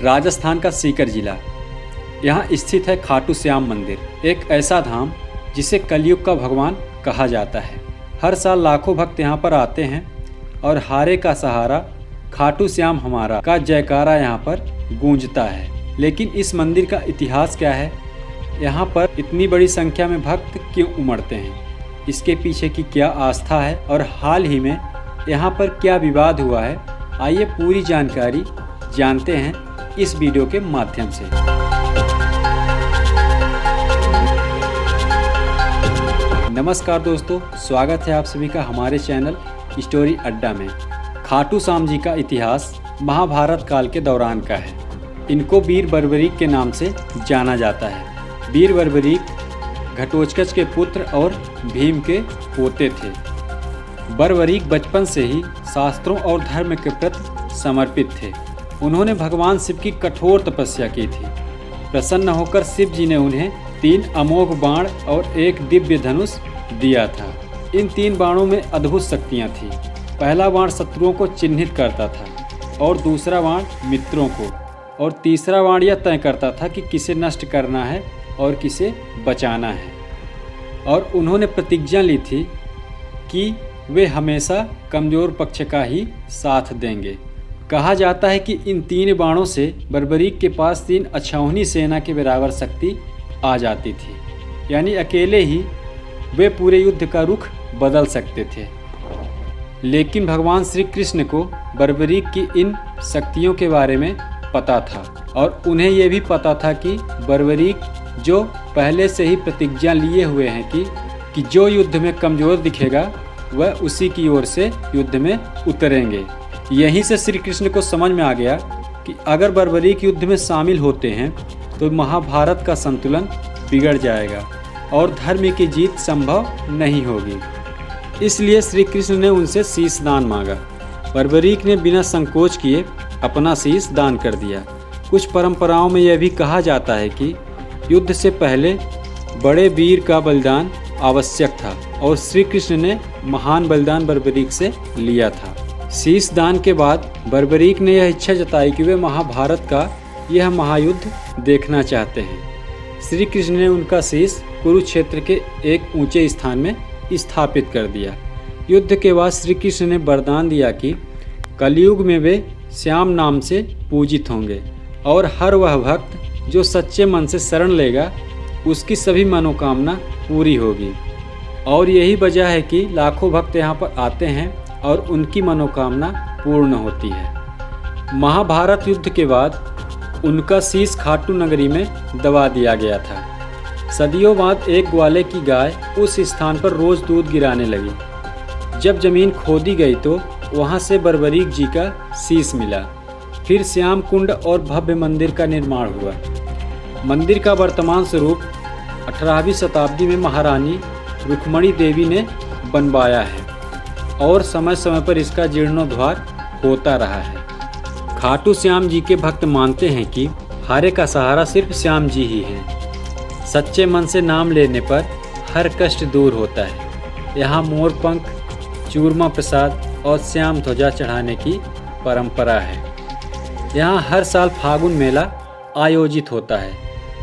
राजस्थान का सीकर जिला। यहाँ स्थित है खाटू श्याम मंदिर, एक ऐसा धाम जिसे कलयुग का भगवान कहा जाता है। हर साल लाखों भक्त यहाँ पर आते हैं और हारे का सहारा खाटू श्याम हमारा का जयकारा यहाँ पर गूंजता है। लेकिन इस मंदिर का इतिहास क्या है, यहाँ पर इतनी बड़ी संख्या में भक्त क्यों उमड़ते हैं, इसके पीछे की क्या आस्था है और हाल ही में यहाँ पर क्या विवाद हुआ है, आइए पूरी जानकारी जानते हैं इस वीडियो के माध्यम से। नमस्कार दोस्तों, स्वागत है आप सभी का हमारे चैनल स्टोरी अड्डा में। खाटू श्याम जी का इतिहास महाभारत काल के दौरान का है। इनको वीर बर्बरीक के नाम से जाना जाता है। वीर बर्बरीक घटोत्कच के पुत्र और भीम के पोते थे। बर्बरीक बचपन से ही शास्त्रों और धर्म के प्रति समर्पित थे। उन्होंने भगवान शिव की कठोर तपस्या की थी। प्रसन्न होकर शिव जी ने उन्हें 3 अमोघ बाण और एक दिव्य धनुष दिया था। इन 3 बाणों में अद्भुत शक्तियां थीं। पहला बाण शत्रुओं को चिन्हित करता था और दूसरा बाण मित्रों को, और तीसरा बाण यह तय करता था कि किसे नष्ट करना है और किसे बचाना है। और उन्होंने प्रतिज्ञा ली थी कि वे हमेशा कमज़ोर पक्ष का ही साथ देंगे। कहा जाता है कि इन 3 बाणों से बर्बरीक के पास 3 अक्षौहिणी सेना के बराबर शक्ति आ जाती थी, यानी अकेले ही वे पूरे युद्ध का रुख बदल सकते थे। लेकिन भगवान श्री कृष्ण को बर्बरीक की इन शक्तियों के बारे में पता था और उन्हें यह भी पता था कि बर्बरीक जो पहले से ही प्रतिज्ञा लिए हुए हैं कि जो युद्ध में कमज़ोर दिखेगा वह उसी की ओर से युद्ध में उतरेंगे। यहीं से श्री कृष्ण को समझ में आ गया कि अगर बर्बरीक युद्ध में शामिल होते हैं तो महाभारत का संतुलन बिगड़ जाएगा और धर्म की जीत संभव नहीं होगी। इसलिए श्री कृष्ण ने उनसे शीश दान मांगा। बर्बरीक ने बिना संकोच किए अपना शीश दान कर दिया। कुछ परंपराओं में यह भी कहा जाता है कि युद्ध से पहले बड़े वीर का बलिदान आवश्यक था और श्री कृष्ण ने महान बलिदान बर्बरीक से लिया था। शीश दान के बाद बर्बरीक ने यह इच्छा जताई कि वे महाभारत का यह महायुद्ध देखना चाहते हैं। श्री कृष्ण ने उनका शीश कुरुक्षेत्र के एक ऊंचे स्थान में स्थापित कर दिया। युद्ध के बाद श्री कृष्ण ने वरदान दिया कि कलयुग में वे श्याम नाम से पूजित होंगे और हर वह भक्त जो सच्चे मन से शरण लेगा उसकी सभी मनोकामना पूरी होगी। और यही वजह है कि लाखों भक्त यहाँ पर आते हैं और उनकी मनोकामना पूर्ण होती है। महाभारत युद्ध के बाद उनका शीश खाटू नगरी में दबा दिया गया था। सदियों बाद एक ग्वाले की गाय उस स्थान पर रोज दूध गिराने लगी। जब जमीन खोदी गई तो वहां से बर्बरीक जी का शीश मिला। फिर श्याम कुंड और भव्य मंदिर का निर्माण हुआ। मंदिर का वर्तमान स्वरूप 18वीं शताब्दी में महारानी रुक्मणी देवी ने बनवाया है और समय समय पर इसका जीर्णोद्धार होता रहा है। खाटू श्याम जी के भक्त मानते हैं कि हारे का सहारा सिर्फ श्याम जी ही हैं। सच्चे मन से नाम लेने पर हर कष्ट दूर होता है। यहाँ मोर पंख, चूरमा प्रसाद और श्याम ध्वजा चढ़ाने की परंपरा है। यहाँ हर साल फागुन मेला आयोजित होता है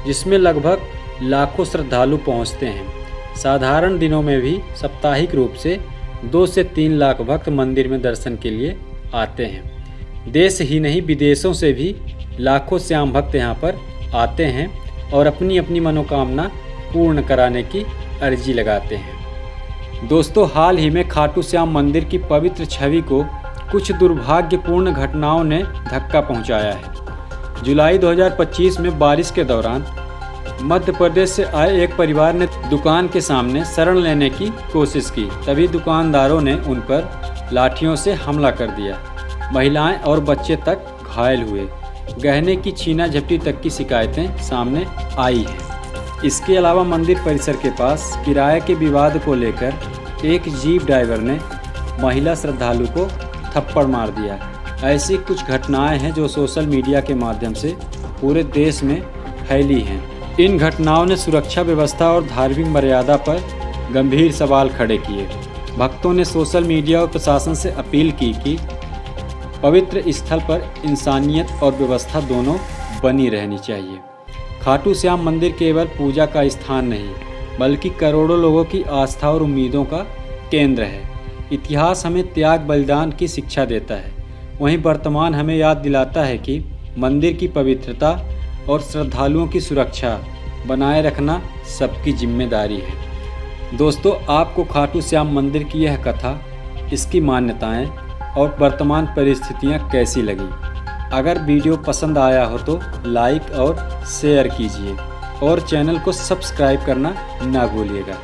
जिसमें लगभग लाखों श्रद्धालु पहुँचते हैं। साधारण दिनों में भी साप्ताहिक रूप से 2 से 3 लाख भक्त मंदिर में दर्शन के लिए आते हैं। देश ही नहीं विदेशों से भी लाखों श्याम भक्त यहाँ पर आते हैं और अपनी अपनी मनोकामना पूर्ण कराने की अर्जी लगाते हैं। दोस्तों, हाल ही में खाटू श्याम मंदिर की पवित्र छवि को कुछ दुर्भाग्यपूर्ण घटनाओं ने धक्का पहुंचाया है। जुलाई 2025 में बारिश के दौरान मध्य प्रदेश से आए एक परिवार ने दुकान के सामने शरण लेने की कोशिश की। तभी दुकानदारों ने उन पर लाठियों से हमला कर दिया। महिलाएं और बच्चे तक घायल हुए। गहने की छीना झपटी तक की शिकायतें सामने आई हैं। इसके अलावा मंदिर परिसर के पास किराए के विवाद को लेकर एक जीप ड्राइवर ने महिला श्रद्धालु को थप्पड़ मार दिया। ऐसी कुछ घटनाएं हैं जो सोशल मीडिया के माध्यम से पूरे देश में फैली हैं। इन घटनाओं ने सुरक्षा व्यवस्था और धार्मिक मर्यादा पर गंभीर सवाल खड़े किए। भक्तों ने सोशल मीडिया और प्रशासन से अपील की कि पवित्र स्थल पर इंसानियत और व्यवस्था दोनों बनी रहनी चाहिए। खाटू श्याम मंदिर केवल पूजा का स्थान नहीं, बल्कि करोड़ों लोगों की आस्था और उम्मीदों का केंद्र है। इतिहास हमें त्याग बलिदान की शिक्षा देता है, वहीं वर्तमान हमें याद दिलाता है कि मंदिर की पवित्रता और श्रद्धालुओं की सुरक्षा बनाए रखना सबकी जिम्मेदारी है। दोस्तों, आपको खाटू श्याम मंदिर की यह कथा, इसकी मान्यताएं और वर्तमान परिस्थितियां कैसी लगी? अगर वीडियो पसंद आया हो तो लाइक और शेयर कीजिए और चैनल को सब्सक्राइब करना ना भूलिएगा।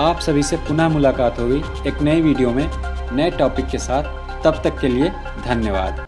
आप सभी से पुनः मुलाकात होगी एक नई वीडियो में नए टॉपिक के साथ। तब तक के लिए धन्यवाद।